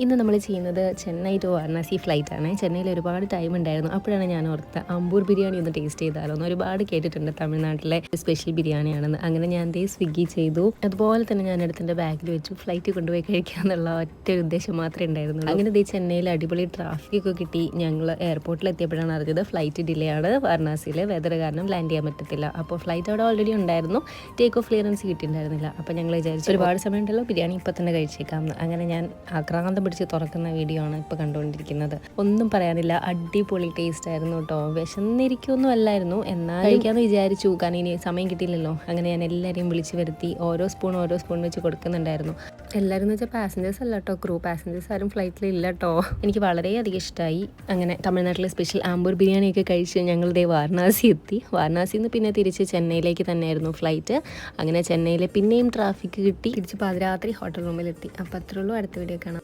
ഇന്ന് നമ്മൾ ചെയ്യുന്നത് ചെന്നൈ ടു വാരണാസി ഫ്ലൈറ്റാണ്. ചെന്നൈയിൽ ഒരുപാട് ടൈം ഉണ്ടായിരുന്നു. അപ്പോഴാണ് ഞാൻ ഓർത്തത് അമ്പൂർ ബിരിയാണി ഒന്ന് ടേസ്റ്റ് ചെയ്താലോ എന്ന്. ഒരുപാട് കേട്ടിട്ടുണ്ട് തമിഴ്നാട്ടിലെ സ്പെഷ്യൽ ബിരിയാണിയാണെന്ന്. അങ്ങനെ ഞാൻ സ്വിഗ്ഗി ചെയ്തു. അതുപോലെ തന്നെ ഞാൻ എടുത്തിൻ്റെ ബാഗിൽ വെച്ചു. ഫ്ലൈറ്റ് കൊണ്ടുപോയി കഴിക്കുക എന്നുള്ള ഒറ്റ ഒരു ഉദ്ദേശം മാത്രമേ ഉണ്ടായിരുന്നുള്ളൂ. അങ്ങനെ ചെന്നൈയിൽ അടിപൊളി ട്രാഫിക്കൊക്കെ കിട്ടി. ഞങ്ങൾ എയർപോർട്ടിൽ എത്തിയപ്പോഴാണ് അറിഞ്ഞത് ഫ്ലൈറ്റ് ഡിലേ ആണ്. വാരണാസിയിലെ വെതർ കാരണം ലാൻഡ് ചെയ്യാൻ പറ്റത്തില്ല. അപ്പോൾ ഫ്ലൈറ്റ് അവിടെ ഓൾറെഡി ഉണ്ടായിരുന്നു. ടേക്ക് ഓഫ് ക്ലിയറൻസ് കിട്ടിയിട്ടുണ്ടായിരുന്നില്ല. അപ്പോൾ ഞങ്ങൾ വിചാരിച്ചു ഒരുപാട് സമയം ഉണ്ടല്ലോ, ബിരിയാണി ഇപ്പം തന്നെ കഴിച്ചേക്കാം. അങ്ങനെ ഞാൻ ആക്രാന്തം പിടിച്ച് തുറക്കുന്ന വീഡിയോ ആണ് ഇപ്പോൾ കണ്ടുകൊണ്ടിരിക്കുന്നത്. ഒന്നും പറയാനില്ല, അടിപൊളി ടേസ്റ്റ് ആയിരുന്നു കേട്ടോ. വിശന്നിരിക്കുമൊന്നും അല്ലായിരുന്നു, എന്നാൽ കഴിക്കാമെന്ന് വിചാരിച്ചു. കാരണം ഇനി സമയം കിട്ടിയില്ലല്ലോ. അങ്ങനെ ഞാൻ എല്ലാവരെയും വിളിച്ച് വരുത്തി ഓരോ സ്പൂൺ വെച്ച് കൊടുക്കുന്നുണ്ടായിരുന്നു. എല്ലാവരും എന്ന് വെച്ചാൽ പാസഞ്ചേഴ്സ് അല്ല കേട്ടോ, ക്രൂ. പാസഞ്ചേഴ്സ് ആരും ഫ്ലൈറ്റിൽ ഇല്ല കേട്ടോ. എനിക്ക് വളരെയധികം ഇഷ്ടമായി. അങ്ങനെ തമിഴ്നാട്ടിലെ സ്പെഷ്യൽ ആമ്പൂർ ബിരിയാണിയൊക്കെ കഴിച്ച് ഞങ്ങൾ വാരണാസി എത്തി. വാരണാസിയിൽ നിന്ന് പിന്നെ തിരിച്ച് ചെന്നൈയിലേക്ക് തന്നെയായിരുന്നു ഫ്ലൈറ്റ്. അങ്ങനെ ചെന്നൈയിൽ പിന്നെയും ട്രാഫിക് കിട്ടി. തിരിച്ച് പാതിരാത്രി ഹോട്ടൽ റൂമിലെത്തി. അപ്പോൾ അത്രേ ഉള്ളൂ. അടുത്ത വീഡിയോ കാണാം.